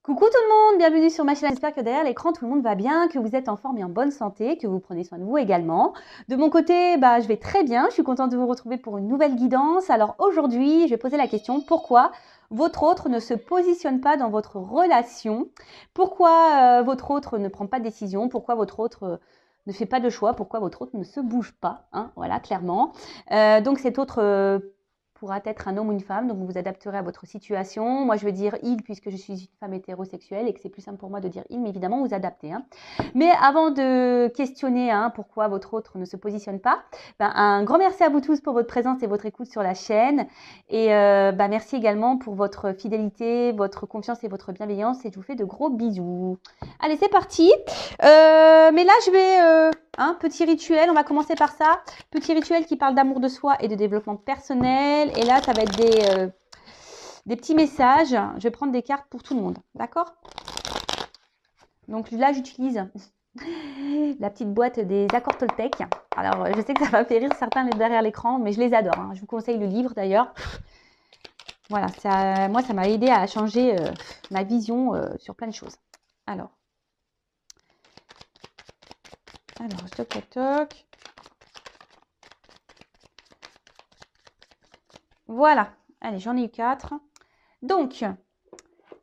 Coucou tout le monde, bienvenue sur ma chaîne. J'espère que derrière l'écran tout le monde va bien, que vous êtes en forme et en bonne santé, que vous prenez soin de vous également. De mon côté, je vais très bien, je suis contente de vous retrouver pour une nouvelle guidance. Alors aujourd'hui, je vais poser la question, pourquoi votre autre ne se positionne pas dans votre relation? Pourquoi votre autre ne prend pas de décision? Pourquoi votre autre ne fait pas de choix? Pourquoi votre autre ne se bouge pas, hein? Voilà, clairement. Donc cet autre pourra être un homme ou une femme, donc vous vous adapterez à votre situation. Moi, je vais dire il puisque je suis une femme hétérosexuelle et que c'est plus simple pour moi de dire il, mais évidemment, vous adaptez. Mais avant de questionner pourquoi votre autre ne se positionne pas, un grand merci à vous tous pour votre présence et votre écoute sur la chaîne. Et merci également pour votre fidélité, votre confiance et votre bienveillance. Et je vous fais de gros bisous. Allez, c'est parti. Mais là, je vais... petit rituel, on va commencer par ça. Petit rituel qui parle d'amour de soi et de développement personnel. Et là, ça va être des petits messages. Je vais prendre des cartes pour tout le monde. D'accord? Donc là, j'utilise la petite boîte des accords Toltec. Alors, je sais que ça va faire rire certains derrière l'écran, mais je les adore. Je vous conseille le livre d'ailleurs. Voilà, moi, ça m'a aidé à changer ma vision sur plein de choses. Alors, toc, toc, toc. Voilà. Allez, j'en ai eu 4. Donc,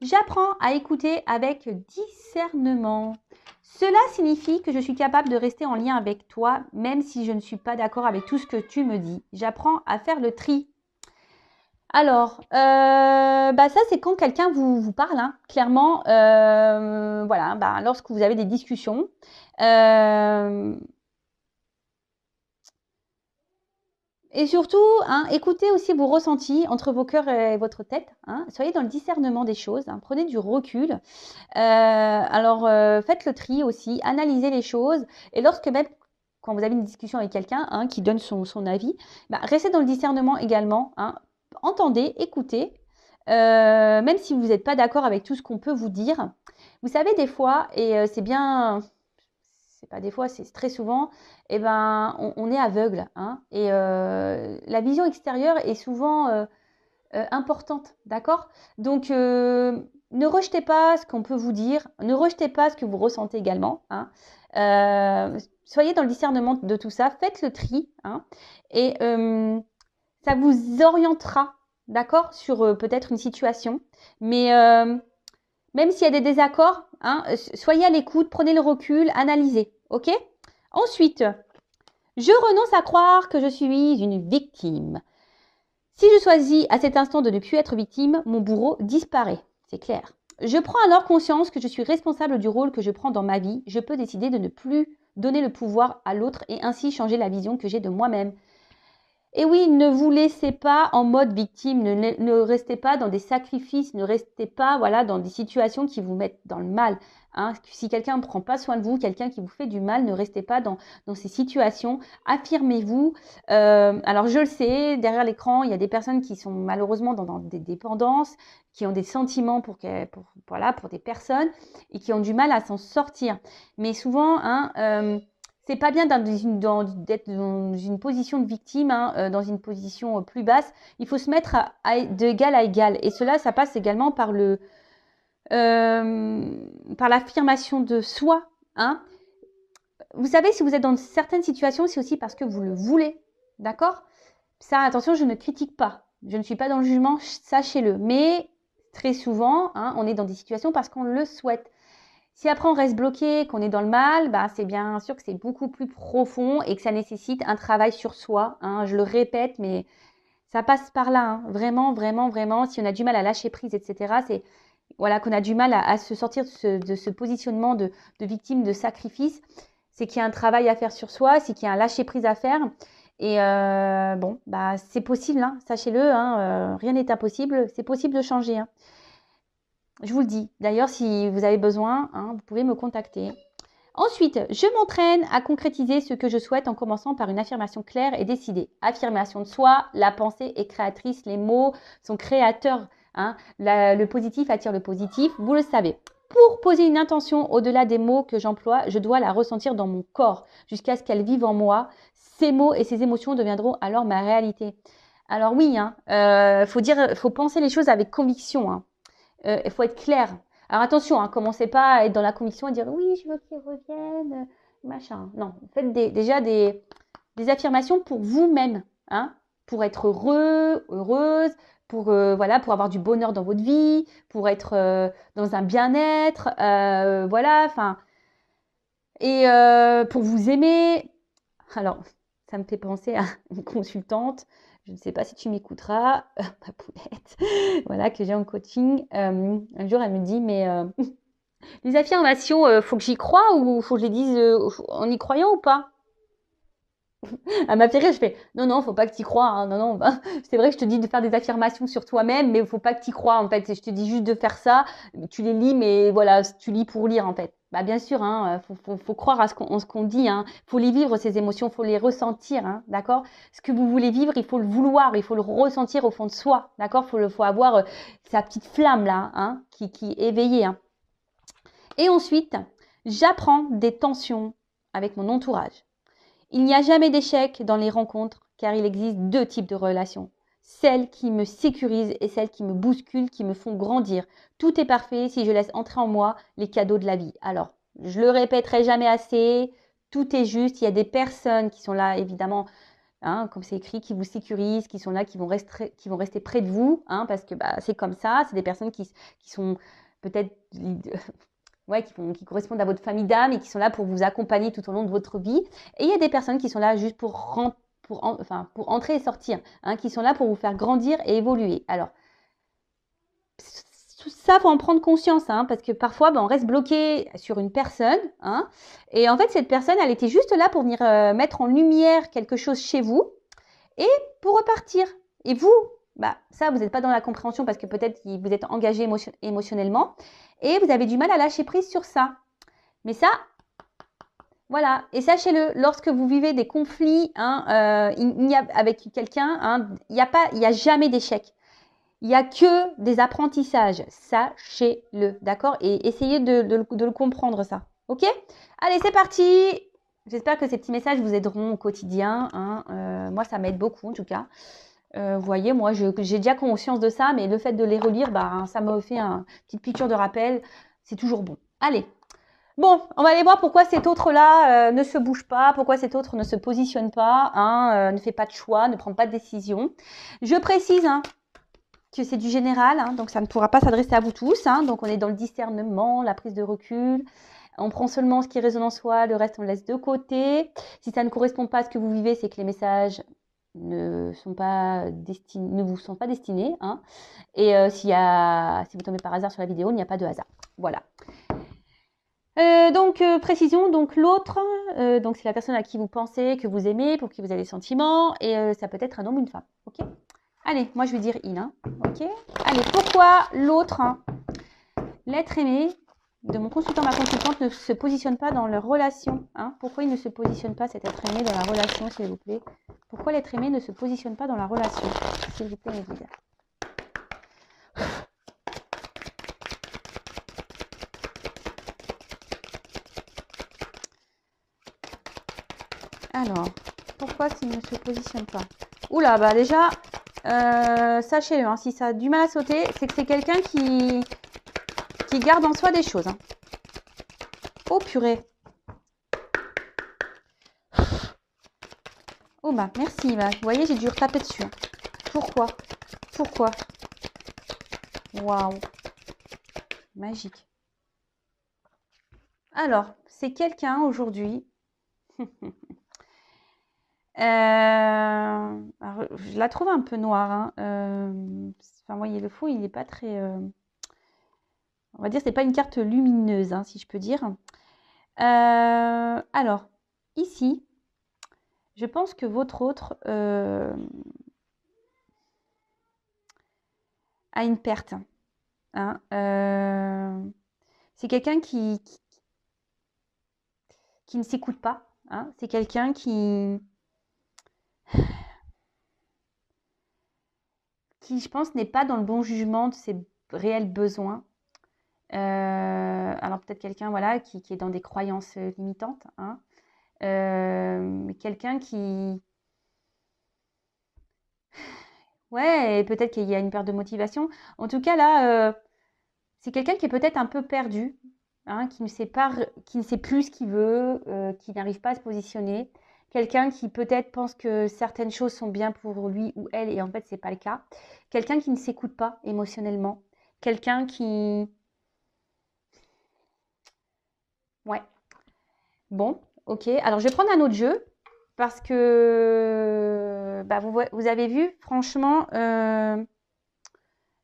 j'apprends à écouter avec discernement. Cela signifie que je suis capable de rester en lien avec toi, même si je ne suis pas d'accord avec tout ce que tu me dis. J'apprends à faire le tri. Alors, ça c'est quand quelqu'un vous parle, clairement, lorsque vous avez des discussions. Et surtout, écoutez aussi vos ressentis entre vos cœurs et votre tête. Soyez dans le discernement des choses. Prenez du recul. Faites le tri aussi. Analysez les choses. Et même quand vous avez une discussion avec quelqu'un qui donne son avis, restez dans le discernement également. Entendez, écoutez. Même si vous n'êtes pas d'accord avec tout ce qu'on peut vous dire. Vous savez, des fois, et c'est bien... c'est pas des fois, c'est très souvent, on est aveugle. Et la vision extérieure est souvent importante, d'accord? Donc, ne rejetez pas ce qu'on peut vous dire, ne rejetez pas ce que vous ressentez également. Soyez dans le discernement de tout ça, faites le tri, et ça vous orientera, d'accord, sur peut-être une situation. Mais même s'il y a des désaccords, soyez à l'écoute, prenez le recul, analysez, ok? Ensuite, je renonce à croire que je suis une victime. Si je choisis à cet instant de ne plus être victime, mon bourreau disparaît, c'est clair. Je prends alors conscience que je suis responsable du rôle que je prends dans ma vie. Je peux décider de ne plus donner le pouvoir à l'autre et ainsi changer la vision que j'ai de moi-même. Et oui, ne vous laissez pas en mode victime, ne restez pas dans des sacrifices, ne restez pas dans des situations qui vous mettent dans le mal. Si quelqu'un ne prend pas soin de vous, quelqu'un qui vous fait du mal, ne restez pas dans ces situations. Affirmez-vous. Alors je le sais, derrière l'écran, il y a des personnes qui sont malheureusement dans des dépendances, qui ont des sentiments pour des personnes et qui ont du mal à s'en sortir. Mais souvent, c'est pas bien d'être dans une position de victime, dans une position plus basse. Il faut se mettre d'égal à égal. Et cela, ça passe également par l'affirmation de soi. Vous savez, si vous êtes dans certaines situations, c'est aussi parce que vous le voulez. D'accord? Ça, attention, je ne critique pas. Je ne suis pas dans le jugement, sachez-le. Mais très souvent, on est dans des situations parce qu'on le souhaite. Si après on reste bloqué, qu'on est dans le mal, c'est bien sûr que c'est beaucoup plus profond et que ça nécessite un travail sur soi. Je le répète, mais ça passe par là. Vraiment, vraiment, vraiment. Si on a du mal à lâcher prise, etc., c'est qu'on a du mal à se sortir de ce positionnement de victime, de sacrifice. C'est qu'il y a un travail à faire sur soi, c'est qu'il y a un lâcher prise à faire. Et c'est possible, sachez-le. Rien n'est impossible. C'est possible de changer. Je vous le dis. D'ailleurs, si vous avez besoin, vous pouvez me contacter. Ensuite, je m'entraîne à concrétiser ce que je souhaite en commençant par une affirmation claire et décidée. Affirmation de soi, la pensée est créatrice, les mots sont créateurs. Le positif attire le positif, vous le savez. Pour poser une intention au-delà des mots que j'emploie, je dois la ressentir dans mon corps jusqu'à ce qu'elle vive en moi. Ces mots et ces émotions deviendront alors ma réalité. Alors oui, faut penser les choses avec conviction. Il faut être clair. Alors attention, hein, commencez pas à être dans la conviction et dire oui, je veux qu'il revienne, machin. Non, faites déjà des affirmations pour vous-même, hein, pour être heureux, heureuse, pour, voilà, pour avoir du bonheur dans votre vie, pour être dans un bien-être, voilà, enfin, et pour vous aimer. Alors, ça me fait penser à une consultante, je ne sais pas si tu m'écouteras, ma poulette, voilà, que j'ai en coaching. Un jour, elle me dit, mais les affirmations, faut que j'y croie ou faut que je les dise en y croyant ou pas? Elle m'a fait rire, je fais non, non, faut pas que tu y crois, hein, non, non, bah, c'est vrai que je te dis de faire des affirmations sur toi-même, mais faut pas que tu y crois en fait. Je te dis juste de faire ça, tu les lis, mais voilà, tu lis pour lire en fait. Bah bien sûr, hein, faut croire à ce qu'on dit, hein. Faut les vivre ces émotions, faut les ressentir, hein, d'accord? Ce que vous voulez vivre, il faut le vouloir, il faut le ressentir au fond de soi, d'accord? Faut avoir sa petite flamme là, hein, qui est éveillée, hein. Et ensuite, j'apprends des tensions avec mon entourage. Il n'y a jamais d'échec dans les rencontres, car il existe deux types de relations. Celles qui me sécurisent et celles qui me bousculent, qui me font grandir. Tout est parfait si je laisse entrer en moi les cadeaux de la vie. Alors, je le répéterai jamais assez, tout est juste. Il y a des personnes qui sont là, évidemment, hein, comme c'est écrit, qui vous sécurisent, qui sont là, qui vont rester près de vous, hein, parce que bah, c'est comme ça. C'est des personnes qui sont peut-être ouais, qui correspondent à votre famille d'âme et qui sont là pour vous accompagner tout au long de votre vie. Et il y a des personnes qui sont là juste pour entrer et sortir, hein, qui sont là pour vous faire grandir et évoluer. Alors, tout ça, faut en prendre conscience, hein, parce que parfois, on reste bloqué sur une personne, hein, et en fait, cette personne, elle était juste là pour venir mettre en lumière quelque chose chez vous et pour repartir. Et vous, bah, ça, vous n'êtes pas dans la compréhension parce que peut-être vous êtes engagé émotionnellement et vous avez du mal à lâcher prise sur ça. Mais ça, voilà. Et sachez-le, lorsque vous vivez des conflits, hein, avec quelqu'un, hein, il n'y a jamais d'échec. Il n'y a que des apprentissages. Sachez-le, d'accord? Et essayez de le comprendre, ça. OK? Allez, c'est parti! J'espère que ces petits messages vous aideront au quotidien, hein. Moi, ça m'aide beaucoup, en tout cas. Vous voyez, moi, j'ai déjà conscience de ça, mais le fait de les relire, bah, ça me fait une petite piqûre de rappel. C'est toujours bon. Allez. Bon, on va aller voir pourquoi cet autre-là ne se bouge pas, pourquoi cet autre ne se positionne pas, hein, ne fait pas de choix, ne prend pas de décision. Je précise, hein, que c'est du général, hein, donc ça ne pourra pas s'adresser à vous tous, hein, donc on est dans le discernement, la prise de recul, on prend seulement ce qui résonne en soi, le reste on le laisse de côté. Si ça ne correspond pas à ce que vous vivez, c'est que les messages ne vous sont pas destinés, hein, et si vous tombez par hasard sur la vidéo, il n'y a pas de hasard. Voilà. Précision, donc l'autre, donc c'est la personne à qui vous pensez, que vous aimez, pour qui vous avez des sentiments, et ça peut être un homme ou une femme, ok? Allez, moi je vais dire in, hein, ok? Allez, pourquoi l'autre, hein, l'être aimé de mon consultant, ma consultante, ne se positionne pas dans leur relation, hein? Pourquoi il ne se positionne pas, cet être aimé, dans la relation, s'il vous plaît? Pourquoi l'être aimé ne se positionne pas dans la relation, s'il vous plaît, mes guides? Alors, pourquoi s'il ne se positionne pas? Oula, bah déjà, sachez-le, hein, si ça a du mal à sauter, c'est que c'est quelqu'un qui garde en soi des choses, hein. Oh purée. Oh bah merci, bah, vous voyez, j'ai dû retaper dessus, hein. Pourquoi? Pourquoi? Waouh. Magique. Alors, c'est quelqu'un aujourd'hui. Alors, je la trouve un peu noire, hein. Enfin, vous voyez, le fond, il n'est pas très... on va dire, c'est pas une carte lumineuse, hein, si je peux dire. Alors, ici, je pense que votre autre a une perte, hein. C'est quelqu'un qui ne s'écoute pas, hein. C'est quelqu'un qui, je pense, n'est pas dans le bon jugement de ses réels besoins. Alors peut-être quelqu'un, voilà, qui est dans des croyances limitantes, hein. Quelqu'un qui... Ouais, et peut-être qu'il y a une perte de motivation. En tout cas, là, C'est quelqu'un qui est peut-être un peu perdu, hein, qui ne sait plus ce qu'il veut, qui n'arrive pas à se positionner. Quelqu'un qui peut-être pense que certaines choses sont bien pour lui ou elle et en fait, c'est pas le cas. Quelqu'un qui ne s'écoute pas émotionnellement. Quelqu'un qui... Ouais. Bon, ok. Alors, je vais prendre un autre jeu parce que bah, vous avez vu, franchement,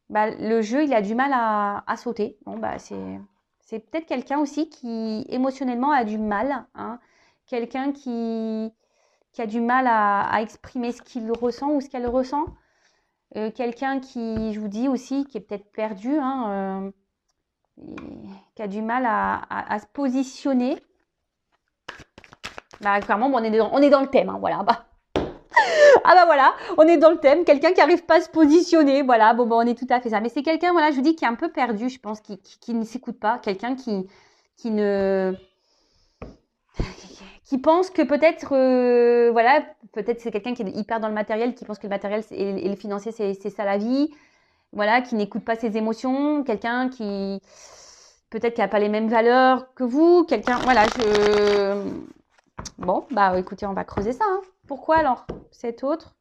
bah, le jeu, il a du mal à sauter. Bon, bah, c'est peut-être quelqu'un aussi qui émotionnellement a du mal, hein. Quelqu'un qui a du mal à exprimer ce qu'il ressent ou ce qu'elle ressent. Quelqu'un qui, je vous dis aussi, qui est peut-être perdu, hein, qui a du mal à se positionner. Bah, clairement, bon, on est dans le thème, hein, voilà. Bah. Ah bah voilà, on est dans le thème. Quelqu'un qui n'arrive pas à se positionner, voilà. Bon, bah, on est tout à fait ça. Mais c'est quelqu'un, voilà, je vous dis, qui est un peu perdu, je pense, qui ne s'écoute pas. Quelqu'un qui ne... qui pense que peut-être, voilà, peut-être c'est quelqu'un qui est hyper dans le matériel, qui pense que le matériel et le financier, c'est ça la vie. Voilà, qui n'écoute pas ses émotions. Quelqu'un qui, peut-être, qui n'a pas les mêmes valeurs que vous. Quelqu'un, voilà, Bon, bah écoutez, on va creuser ça, hein. Pourquoi alors cet autre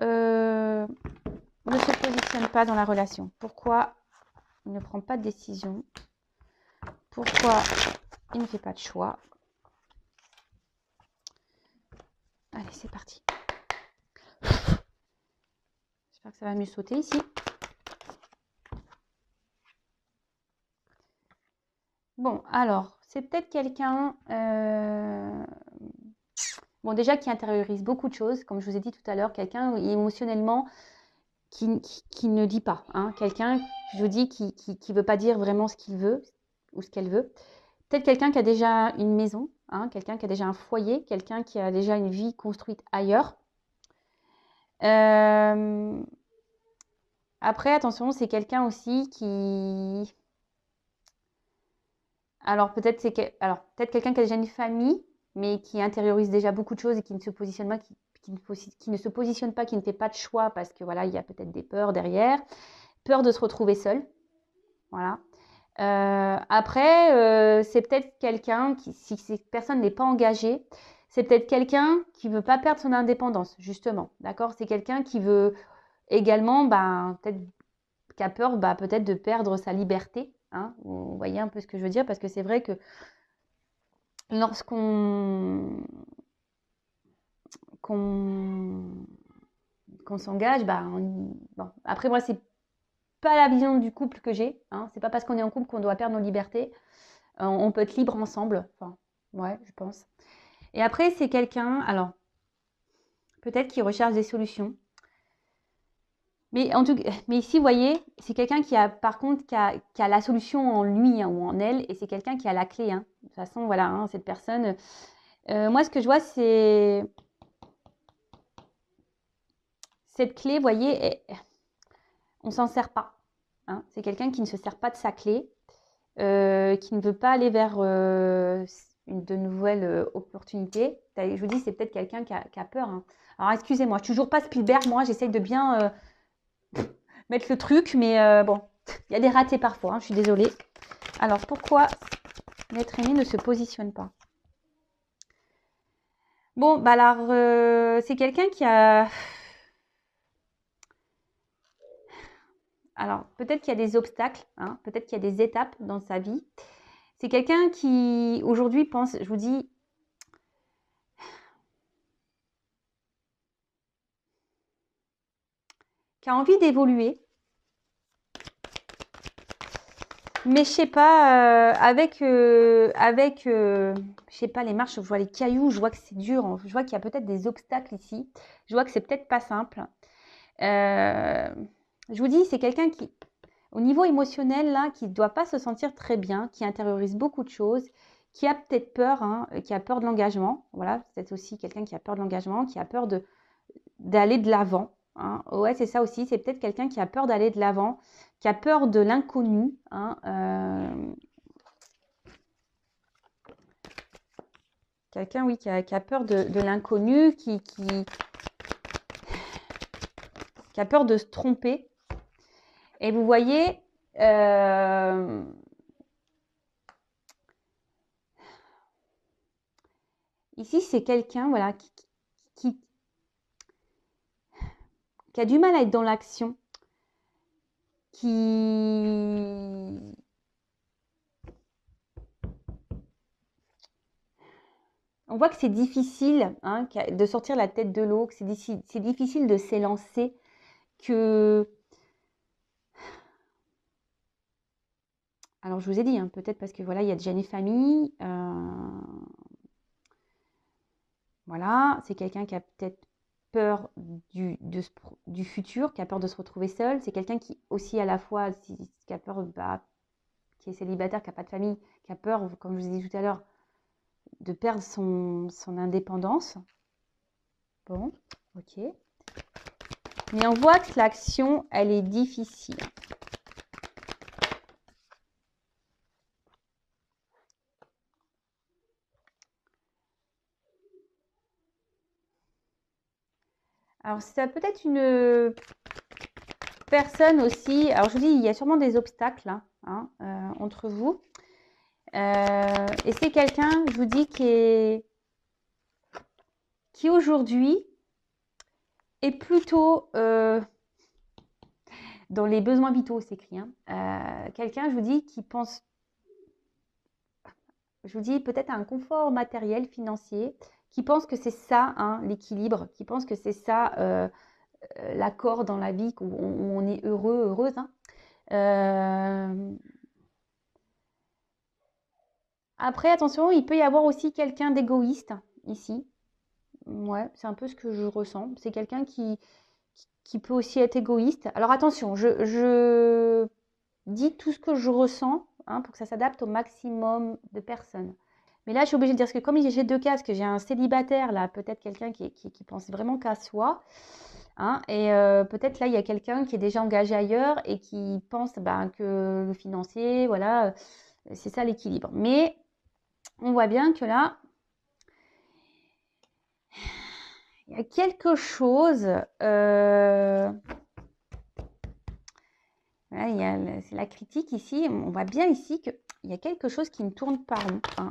ne se positionne pas dans la relation? Pourquoi il ne prend pas de décision? Pourquoi il ne fait pas de choix? Allez, c'est parti. J'espère que ça va mieux sauter ici. Bon, alors, c'est peut-être quelqu'un... Bon, déjà qui intériorise beaucoup de choses, comme je vous ai dit tout à l'heure, quelqu'un émotionnellement qui ne dit pas, hein. Quelqu'un, je vous dis, qui ne veut pas dire vraiment ce qu'il veut ou ce qu'elle veut. Peut-être quelqu'un qui a déjà une maison, hein, quelqu'un qui a déjà un foyer, quelqu'un qui a déjà une vie construite ailleurs. Après, attention, c'est quelqu'un aussi qui... Alors, peut-être peut-être quelqu'un qui a déjà une famille, mais qui intériorise déjà beaucoup de choses et qui ne se positionne pas, qui ne se positionne pas, qui ne fait pas de choix parce que voilà, il y a peut-être des peurs derrière, peur de se retrouver seul. Voilà. Après, c'est peut-être quelqu'un qui, si cette personne n'est pas engagée, c'est peut-être quelqu'un qui veut pas perdre son indépendance, justement. D'accord? C'est quelqu'un qui veut également, peut-être, qui a peur, peut-être de perdre sa liberté. Hein. Vous voyez un peu ce que je veux dire? Parce que c'est vrai que lorsqu'on qu'on s'engage, bon. Après, moi, c'est pas la vision du couple que j'ai. Hein. C'est pas parce qu'on est en couple qu'on doit perdre nos libertés. On peut être libre ensemble. Enfin, ouais, je pense. Et après, c'est quelqu'un, alors, peut-être qui recherche des solutions. Mais en tout cas, mais ici, vous voyez, c'est quelqu'un qui a, par contre, qui a la solution en lui, hein, ou en elle, et c'est quelqu'un qui a la clé. Hein. De toute façon, voilà, hein, cette personne. Moi, ce que je vois, c'est cette clé, vous voyez, on s'en sert pas. Hein. C'est quelqu'un qui ne se sert pas de sa clé, qui ne veut pas aller vers de nouvelles opportunités. Je vous dis, c'est peut-être quelqu'un qui a peur. Hein. Alors, excusez-moi, je suis toujours pas Spielberg, moi, j'essaye de bien mettre le truc, mais bon, il y a des ratés parfois, hein, je suis désolée. Alors, pourquoi l'être aimé ne se positionne pas? Bon, alors, c'est quelqu'un qui a... Alors, peut-être qu'il y a des obstacles, hein, peut-être qu'il y a des étapes dans sa vie. C'est quelqu'un qui, aujourd'hui, pense, je vous dis, qui a envie d'évoluer. Mais je sais pas, je sais pas, les marches, je vois les cailloux, je vois que c'est dur, hein. Je vois qu'il y a peut-être des obstacles ici. Je vois que c'est peut-être pas simple. Je vous dis, c'est quelqu'un qui, au niveau émotionnel, là, qui ne doit pas se sentir très bien, qui intériorise beaucoup de choses, qui a peut-être peur, hein, qui a peur de l'engagement. Voilà, c'est aussi quelqu'un qui a peur de l'engagement, qui a peur d'aller de l'avant. Hein. Ouais, c'est ça aussi. C'est peut-être quelqu'un qui a peur d'aller de l'avant, qui a peur de l'inconnu. Hein. Quelqu'un, oui, qui a peur de l'inconnu, qui a peur de se tromper. Et vous voyez, Euh, Ici, c'est quelqu'un voilà, qui, qui a du mal à être dans l'action, qui... On voit que c'est difficile hein, de sortir la tête de l'eau, que c'est difficile de s'élancer, que... Alors, je vous ai dit, hein, peut-être parce que voilà, il y a déjà une famille. Voilà, c'est quelqu'un qui a peut-être peur du futur, qui a peur de se retrouver seul. C'est quelqu'un qui aussi à la fois, qui a peur, qui est célibataire, qui n'a pas de famille, qui a peur, comme je vous ai dit tout à l'heure, de perdre son indépendance. Bon, ok. Mais on voit que l'action, elle est difficile. Alors, ça peut être une personne aussi. Alors, je vous dis, il y a sûrement des obstacles hein, entre vous. Et c'est quelqu'un, je vous dis, qui aujourd'hui est plutôt dans les besoins vitaux, c'est écrit. Hein. Quelqu'un, je vous dis, qui pense, je vous dis, peut-être à un confort matériel, financier, qui pense que c'est ça, hein, l'équilibre, qui pense que c'est ça, l'accord dans la vie, où on est heureux, heureuse. Hein. Après, attention, il peut y avoir aussi quelqu'un d'égoïste ici. Ouais, c'est un peu ce que je ressens. C'est quelqu'un qui peut aussi être égoïste. Alors attention, je dis tout ce que je ressens hein, pour que ça s'adapte au maximum de personnes. Mais là, je suis obligée de dire, parce que comme j'ai deux cas, parce que j'ai un célibataire, là, peut-être quelqu'un qui pense vraiment qu'à soi, hein, et peut-être là, il y a quelqu'un qui est déjà engagé ailleurs et qui pense ben, que le financier, voilà, c'est ça l'équilibre. Mais on voit bien que là, il y a quelque chose... Voilà, c'est la critique ici. On voit bien ici qu'il y a quelque chose qui ne tourne pas rond. Hein.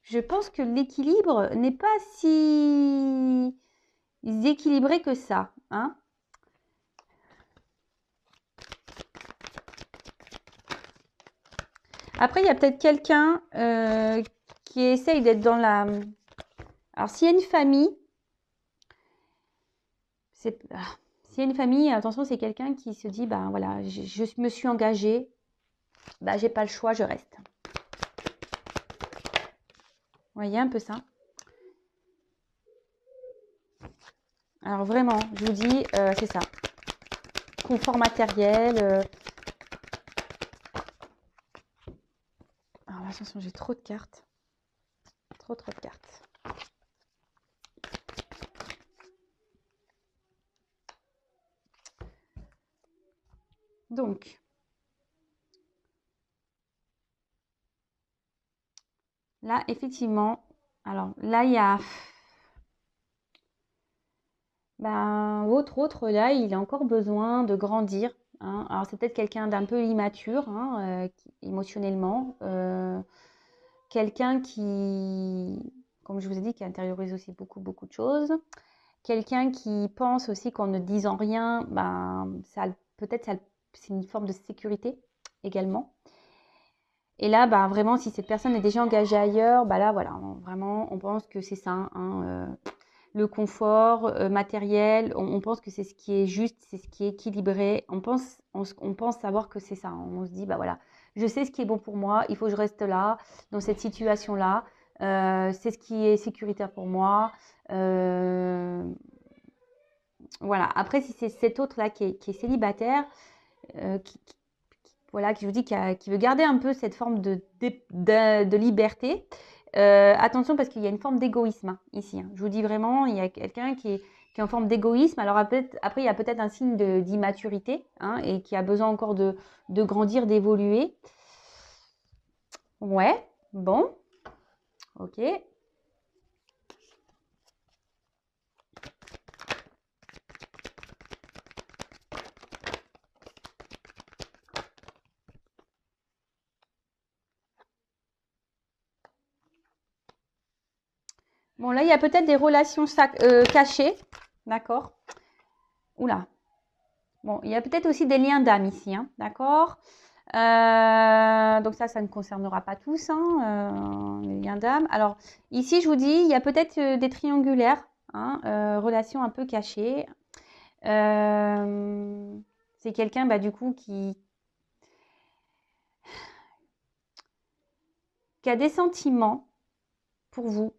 Je pense que l'équilibre n'est pas si équilibré que ça. Hein. Après, il y a peut-être quelqu'un qui essaye d'être dans la... Alors, s'il y a une famille, s'il y a une famille, attention, c'est quelqu'un qui se dit, ben voilà, je me suis engagée, ben, j'ai pas le choix, je reste. Vous voyez un peu ça? Alors vraiment, je vous dis, c'est ça. Confort matériel. Alors attention, j'ai trop de cartes. Trop de cartes. Donc, là, effectivement, alors là, il y a... Ben, autre, là, il a encore besoin de grandir. Hein. Alors, c'est peut-être quelqu'un d'un peu immature, hein, émotionnellement. Quelqu'un qui, comme je vous ai dit, qui intériorise aussi beaucoup de choses. Quelqu'un qui pense aussi qu'en ne disant rien, ben, peut-être c'est une forme de sécurité également. Et là, bah, vraiment, si cette personne est déjà engagée ailleurs, bah là, voilà, vraiment, on pense que c'est ça, hein, le confort matériel, on pense que c'est ce qui est juste, c'est ce qui est équilibré. On pense savoir que c'est ça. On se dit, bah voilà, je sais ce qui est bon pour moi, il faut que je reste là, dans cette situation-là. C'est ce qui est sécuritaire pour moi. Voilà. Après, si c'est cet autre-là qui est célibataire, voilà, qui je vous dis, qui veut garder un peu cette forme de liberté. Attention parce qu'il y a une forme d'égoïsme hein, ici. Hein. Je vous dis vraiment, il y a quelqu'un qui est en forme d'égoïsme. Alors après, il y a peut-être un signe d'immaturité hein, et qui a besoin encore de grandir, d'évoluer. Ouais, bon, ok. Bon, là, il y a peut-être des relations cachées. D'accord. Oula. Bon, il y a peut-être aussi des liens d'âme ici. Hein, d'accord. Donc ça ne concernera pas tous, hein, les liens d'âme. Alors, ici, je vous dis, il y a peut-être des triangulaires, hein, relations un peu cachées. C'est quelqu'un, bah, du coup, qui a des sentiments pour vous.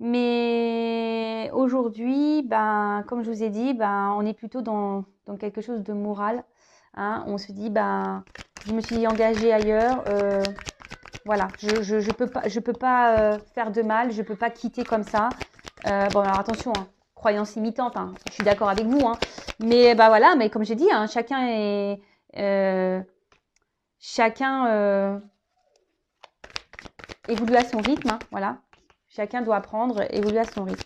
Mais aujourd'hui, ben, comme je vous ai dit, ben, on est plutôt dans quelque chose de moral. Hein. On se dit, ben, je me suis engagée ailleurs. Voilà, je peux pas faire de mal, je peux pas quitter comme ça. Bon, alors attention, hein, croyance limitante, hein, je suis d'accord avec vous. Hein. Mais bah voilà, mais comme j'ai dit, hein, chacun est... chacun évolue à son rythme, hein, voilà. Chacun doit apprendre, évoluer à son rythme.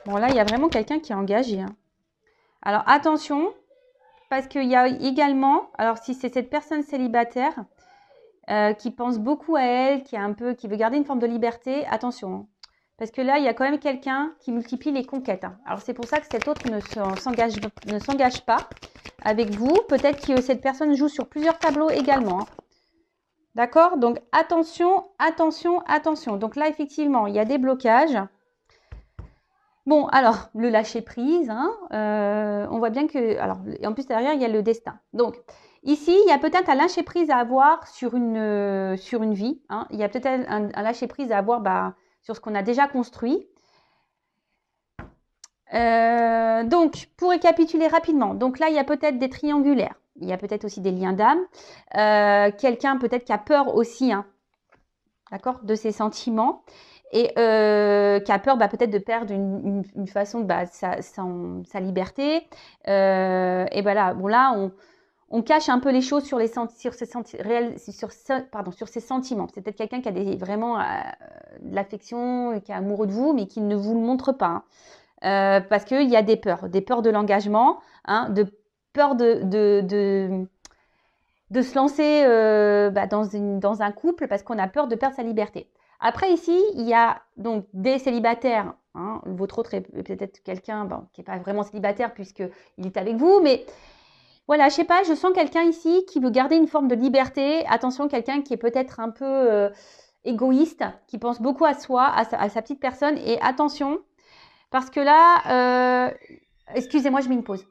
Bon, là, il y a vraiment quelqu'un qui est engagé. Hein. Alors, attention, parce qu'il y a également, alors si c'est cette personne célibataire qui pense beaucoup à elle, qui veut garder une forme de liberté, attention. Hein. Parce que là, il y a quand même quelqu'un qui multiplie les conquêtes. Hein. Alors, c'est pour ça que cet autre ne s'engage pas avec vous. Peut-être que cette personne joue sur plusieurs tableaux également. Hein. D'accord? Donc, attention, attention, attention. Donc là, effectivement, il y a des blocages. Bon, alors, le lâcher-prise, hein, on voit bien que... Alors, en plus, derrière, il y a le destin. Donc, ici, il y a peut-être un lâcher-prise à avoir sur une vie. Hein. Il y a peut-être un lâcher-prise à avoir sur ce qu'on a déjà construit. Donc, pour récapituler rapidement, donc là, il y a peut-être des triangulaires. Il y a peut-être aussi des liens d'âme. Quelqu'un peut-être qui a peur aussi, hein, d'accord, de ses sentiments. Et qui a peur peut-être de perdre une façon sa liberté. Et voilà, bon là, on cache un peu les choses sur ses sentiments. C'est peut-être quelqu'un qui a vraiment de l'affection, qui est amoureux de vous, mais qui ne vous le montre pas. Hein. Parce qu'il y a des peurs de l'engagement, hein, de peur de se lancer dans un couple parce qu'on a peur de perdre sa liberté. Après, ici, il y a donc des célibataires. Hein, votre autre est peut-être quelqu'un qui n'est pas vraiment célibataire puisqu'il est avec vous. Mais voilà, je sais pas, je sens quelqu'un ici qui veut garder une forme de liberté. Attention, quelqu'un qui est peut-être un peu égoïste, qui pense beaucoup à soi, à sa petite personne. Et attention, parce que là, excusez-moi, je mets une pause.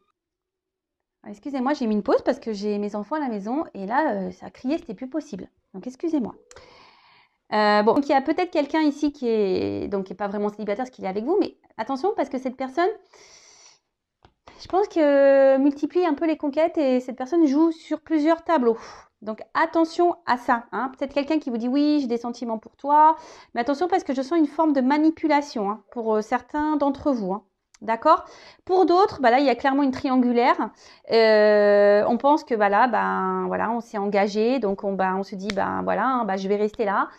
Excusez-moi, j'ai mis une pause parce que j'ai mes enfants à la maison et là, ça a crié, c'était plus possible. Donc, excusez-moi. Bon, donc il y a peut-être quelqu'un ici qui est pas vraiment célibataire parce qu'il est avec vous, mais attention parce que cette personne, je pense que multiplie un peu les conquêtes et cette personne joue sur plusieurs tableaux. Donc attention à ça. Hein. Peut-être quelqu'un qui vous dit oui, j'ai des sentiments pour toi, mais attention parce que je sens une forme de manipulation hein, pour certains d'entre vous. Hein. D'accord. Pour d'autres, là, il y a clairement une triangulaire. On pense que voilà, on s'est engagé, donc on se dit je vais rester là.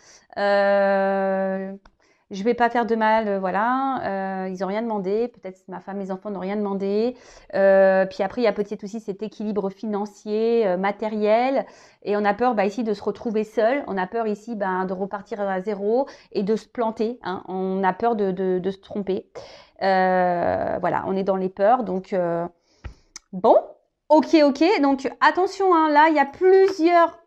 Je vais pas faire de mal, voilà. Ils ont rien demandé. Peut-être ma femme, mes enfants n'ont rien demandé. Puis après, il y a peut-être aussi cet équilibre financier, matériel, et on a peur ici de se retrouver seul. On a peur ici de repartir à zéro et de se planter. Hein. On a peur de se tromper. Voilà, on est dans les peurs. Donc bon, ok. Donc attention, hein, là il y a plusieurs.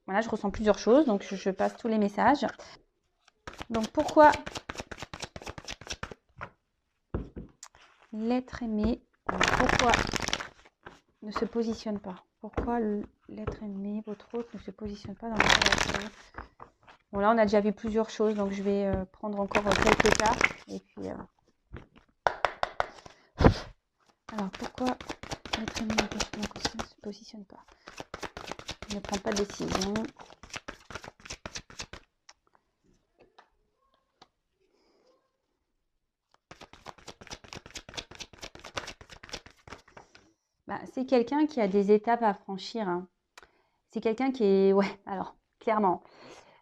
Voilà, je ressens plusieurs choses. Donc je passe tous les messages. Donc pourquoi l'être aimé, pourquoi ne se positionne pas? Pourquoi l'être aimé, votre autre, ne se positionne pas dans la relation? Bon là on a déjà vu plusieurs choses, donc je vais prendre encore quelques cartes. Et puis alors pourquoi l'être aimé ne se positionne pas? Ne prend pas de décision. C'est quelqu'un qui a des étapes à franchir. Hein. C'est quelqu'un qui est... Ouais, alors, clairement.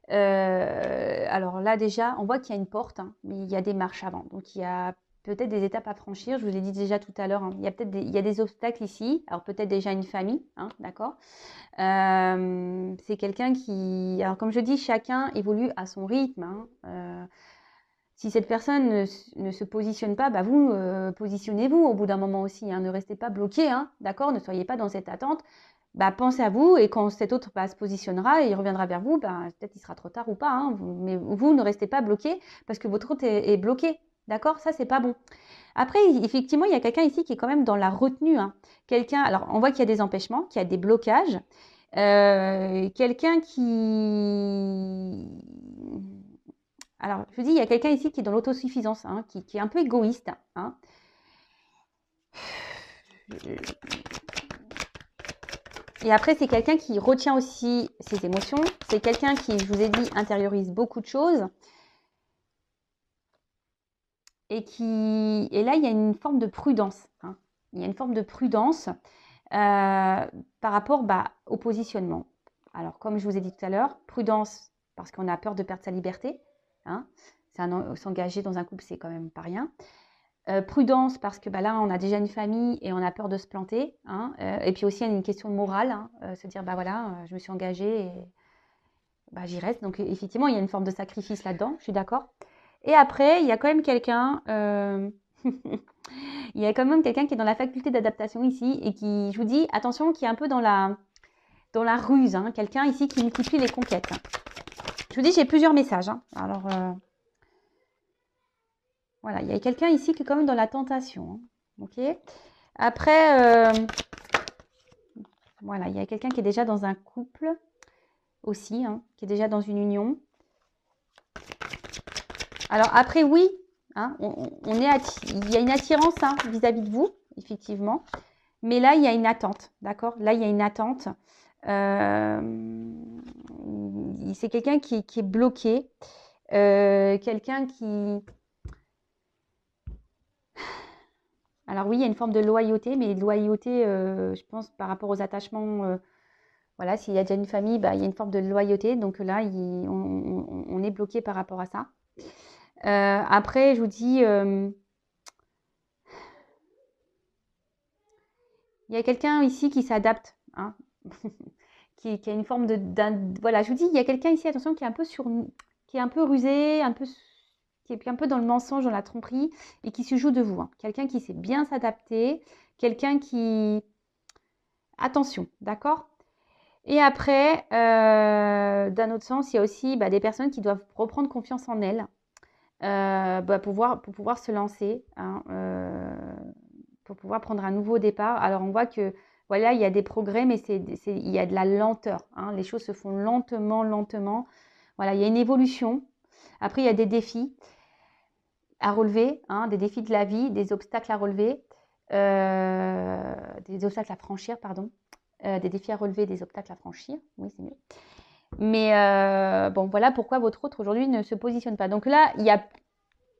Alors là, déjà, on voit qu'il y a une porte, hein, mais il y a des marches avant. Donc, il y a peut-être des étapes à franchir. Je vous l'ai dit déjà tout à l'heure, hein. Il y a peut-être il y a des obstacles ici. Alors peut-être déjà une famille, hein, d'accord. C'est quelqu'un qui... Alors comme je dis, chacun évolue à son rythme, hein. Si cette personne ne se positionne pas, bah vous, positionnez-vous au bout d'un moment aussi, hein. Ne restez pas bloqué, hein, d'accord. Ne soyez pas dans cette attente. Bah, pensez à vous, et quand cet autre se positionnera et il reviendra vers vous, bah, peut-être il sera trop tard ou pas, hein, mais vous ne restez pas bloqué parce que votre autre est bloqué. D'accord? Ça, c'est pas bon. Après, effectivement, il y a quelqu'un ici qui est quand même dans la retenue, hein. Quelqu'un, alors on voit qu'il y a des empêchements, qu'il y a des blocages. Quelqu'un qui... Alors, je vous dis, il y a quelqu'un ici qui est dans l'autosuffisance, hein, qui est un peu égoïste, hein. Et après, c'est quelqu'un qui retient aussi ses émotions. C'est quelqu'un qui, je vous ai dit, intériorise beaucoup de choses. Et là, il y a une forme de prudence, hein. Il y a une forme de prudence par rapport au positionnement. Alors, comme je vous ai dit tout à l'heure, prudence parce qu'on a peur de perdre sa liberté, hein. S'engager dans un couple, c'est quand même pas rien. Prudence parce que là, on a déjà une famille et on a peur de se planter, hein. Et puis aussi, il y a une question morale, hein, se dire, voilà, je me suis engagée et j'y reste. Donc, effectivement, il y a une forme de sacrifice là-dedans, je suis d'accord. Et après, il y a quand même quelqu'un... il y a quand même quelqu'un qui est dans la faculté d'adaptation ici et qui, je vous dis, attention, qui est un peu dans la ruse, hein. Quelqu'un ici qui multiplie les conquêtes. Je vous dis, j'ai plusieurs messages, hein. Alors... Voilà, il y a quelqu'un ici qui est quand même dans la tentation, hein. Ok. Après, voilà, il y a quelqu'un qui est déjà dans un couple aussi, hein, qui est déjà dans une union. Alors après, oui, hein, il y a une attirance, hein, vis-à-vis de vous, effectivement. Mais là, il y a une attente, d'accord? Là, il y a une attente. C'est quelqu'un qui est bloqué. Quelqu'un qui... Alors oui, il y a une forme de loyauté, mais loyauté, je pense, par rapport aux attachements, voilà, s'il y a déjà une famille, il y a une forme de loyauté. Donc là, on est bloqué par rapport à ça. Après, je vous dis, il y a quelqu'un ici qui s'adapte, hein, qui a une forme voilà, je vous dis, il y a quelqu'un ici, attention, qui est un peu qui est un peu rusé, qui est un peu dans le mensonge, dans la tromperie, et qui se joue de vous, hein. Quelqu'un qui sait bien s'adapter, quelqu'un qui... Attention, d'accord? Et après, d'un autre sens, il y a aussi des personnes qui doivent reprendre confiance en elles pour pouvoir se lancer, hein, pour pouvoir prendre un nouveau départ. Alors, on voit que, voilà, il y a des progrès, mais il y a de la lenteur, hein. Les choses se font lentement, lentement. Voilà, il y a une évolution. Après, il y a des défis à relever, hein, des défis de la vie, des obstacles à relever, des obstacles à franchir, pardon. Des défis à relever, des obstacles à franchir. Oui, c'est mieux. Mais bon, voilà pourquoi votre autre aujourd'hui ne se positionne pas. Donc là, il y a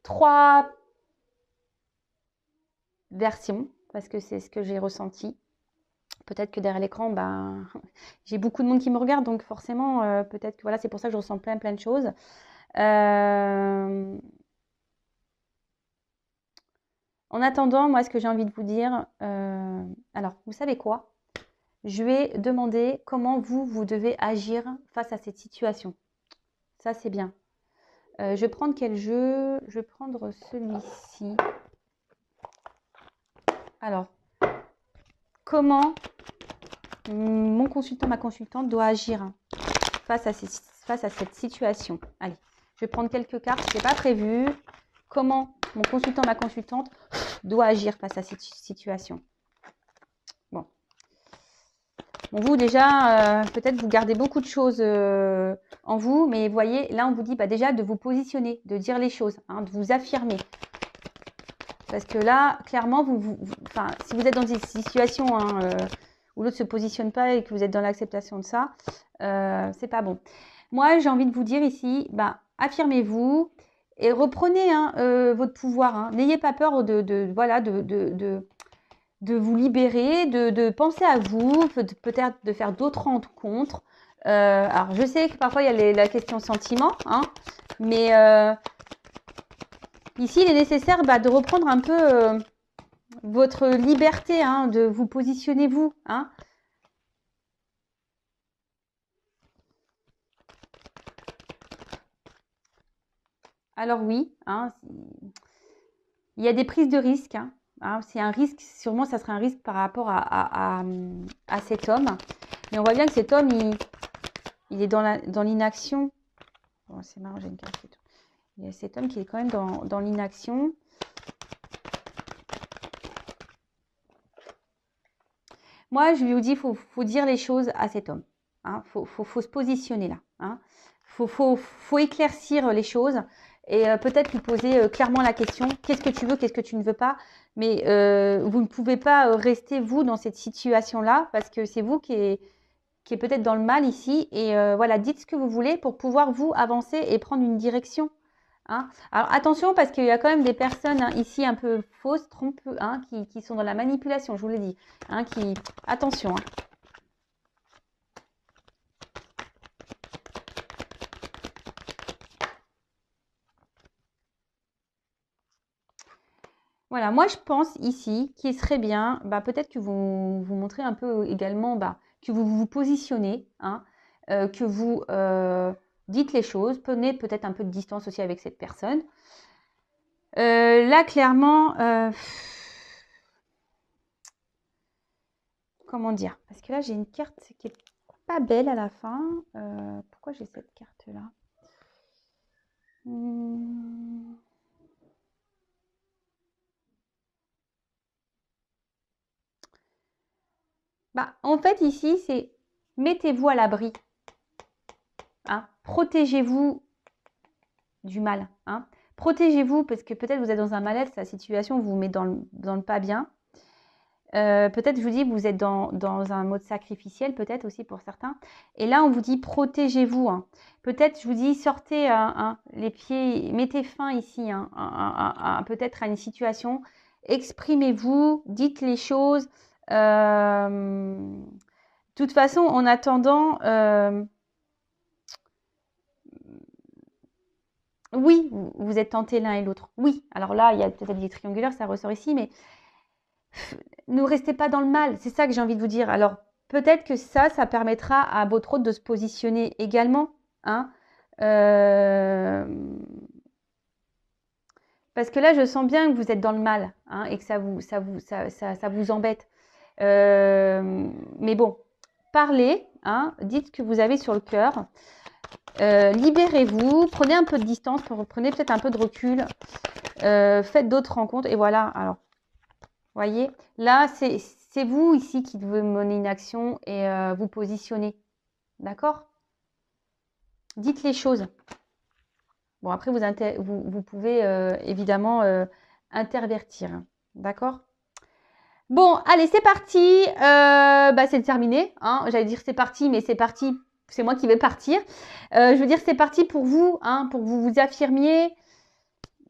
3 versions, parce que c'est ce que j'ai ressenti. Peut-être que derrière l'écran, j'ai beaucoup de monde qui me regarde, donc forcément, peut-être que voilà, c'est pour ça que je ressens plein de choses. En attendant, moi, ce que j'ai envie de vous dire, alors, vous savez quoi? Je vais demander comment vous devez agir face à cette situation. Ça, c'est bien. Je vais prendre quel jeu? Je vais prendre celui-ci. Alors, comment mon consultant, ma consultante doit agir face à cette situation? Allez, je vais prendre quelques cartes, je n'ai pas prévu. Comment mon consultant, ma consultante doit agir face à cette situation? Bon, vous déjà, peut-être vous gardez beaucoup de choses en vous, mais vous voyez, là on vous dit déjà de vous positionner, de dire les choses, hein, de vous affirmer. Parce que là, clairement, si vous êtes dans une situation où l'autre ne se positionne pas et que vous êtes dans l'acceptation de ça, c'est pas bon. Moi, j'ai envie de vous dire ici, affirmez-vous et reprenez votre pouvoir, hein. N'ayez pas peur de vous libérer, de penser à vous, peut-être de faire d'autres rencontres. Alors, je sais que parfois, il y a la question sentiment, hein, mais Ici, il est nécessaire de reprendre un peu votre liberté, hein, de vous positionner vous. Hein. Alors oui, hein, il y a des prises de risques. Hein. Hein, c'est un risque, sûrement ça serait un risque par rapport à cet homme. Mais on voit bien que cet homme, il est dans l'inaction. Bon, c'est marrant, j'ai une carte et tout. Il y a cet homme qui est quand même dans l'inaction. Moi, je lui ai dit, il faut dire les choses à cet homme. Hein. Faut se positionner là. Hein. Faut éclaircir les choses et peut-être lui poser clairement la question, qu'est-ce que tu veux, qu'est-ce que tu ne veux pas. Mais vous ne pouvez pas rester, vous, dans cette situation-là, parce que c'est vous qui est peut-être dans le mal ici. Et voilà, dites ce que vous voulez pour pouvoir, vous, avancer et prendre une direction. Hein. Alors attention, parce qu'il y a quand même des personnes hein, ici un peu fausses, trompeuses, hein, qui sont dans la manipulation, je vous l'ai dit. Hein, attention. Hein. Voilà, moi je pense ici qu'il serait bien, peut-être que vous montrez un peu également que vous vous positionnez, hein, que vous dites les choses, prenez peut-être un peu de distance aussi avec cette personne. Là, clairement, comment dire? Parce que là, j'ai une carte qui est pas belle à la fin. Pourquoi j'ai cette carte-là? En fait, ici, c'est mettez-vous à l'abri. Hein, protégez-vous du mal. Hein. Protégez-vous parce que peut-être vous êtes dans un mal-être, la situation vous met dans le pas bien. Peut-être, je vous dis, vous êtes dans un mode sacrificiel, peut-être aussi pour certains. Et là, on vous dit protégez-vous. Hein. Peut-être, je vous dis, sortez les pieds, mettez fin ici, peut-être à une situation. Exprimez-vous, dites les choses. De toute façon, en attendant, oui, vous êtes tentés l'un et l'autre. Oui, alors là, il y a peut-être des triangulaires, ça ressort ici, mais ne restez pas dans le mal. C'est ça que j'ai envie de vous dire. Alors, peut-être que ça permettra à votre hôte de se positionner également. Hein. Parce que là, je sens bien que vous êtes dans le mal hein, et que ça vous embête. Mais bon, parlez, hein, dites ce que vous avez sur le cœur. Libérez-vous, prenez un peu de distance, prenez peut-être un peu de recul, faites d'autres rencontres et voilà. Alors, voyez, là, c'est vous ici qui devez mener une action et vous positionner. D'accord? Dites les choses. Bon, après, vous pouvez évidemment intervertir. D'accord? Bon, allez, c'est parti. C'est terminé. Hein. J'allais dire c'est parti, mais c'est parti. C'est moi qui vais partir. Je veux dire, c'est parti pour vous, hein, pour que vous vous affirmiez.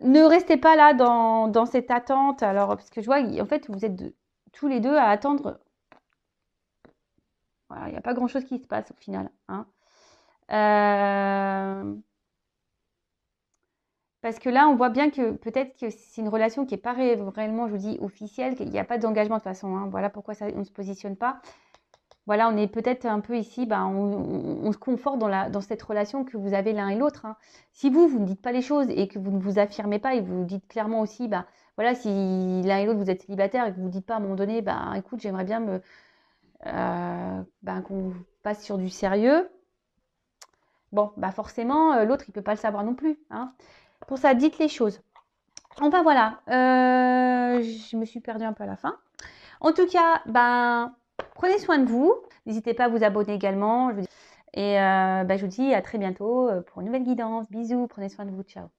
Ne restez pas là dans cette attente. Alors, parce que je vois, en fait, vous êtes tous les deux à attendre. Voilà, il n'y a pas grand-chose qui se passe au final. Hein. Parce que là, on voit bien que peut-être que c'est une relation qui n'est pas réellement, je vous dis, officielle, qu'il n'y a pas d'engagement de toute façon. Hein. Voilà pourquoi on ne se positionne pas. Voilà, on est peut-être un peu ici, on se conforte dans cette relation que vous avez l'un et l'autre. Hein. Si vous ne dites pas les choses et que vous ne vous affirmez pas et que vous dites clairement aussi, voilà, si l'un et l'autre vous êtes célibataire et que vous ne dites pas à un moment donné, écoute, j'aimerais bien qu'on passe sur du sérieux. Bon, forcément, l'autre, il ne peut pas le savoir non plus. Hein. Pour ça, dites les choses. Enfin, voilà, je me suis perdue un peu à la fin. En tout cas, prenez soin de vous. N'hésitez pas à vous abonner également. Et je vous dis à très bientôt pour une nouvelle guidance. Bisous, prenez soin de vous. Ciao.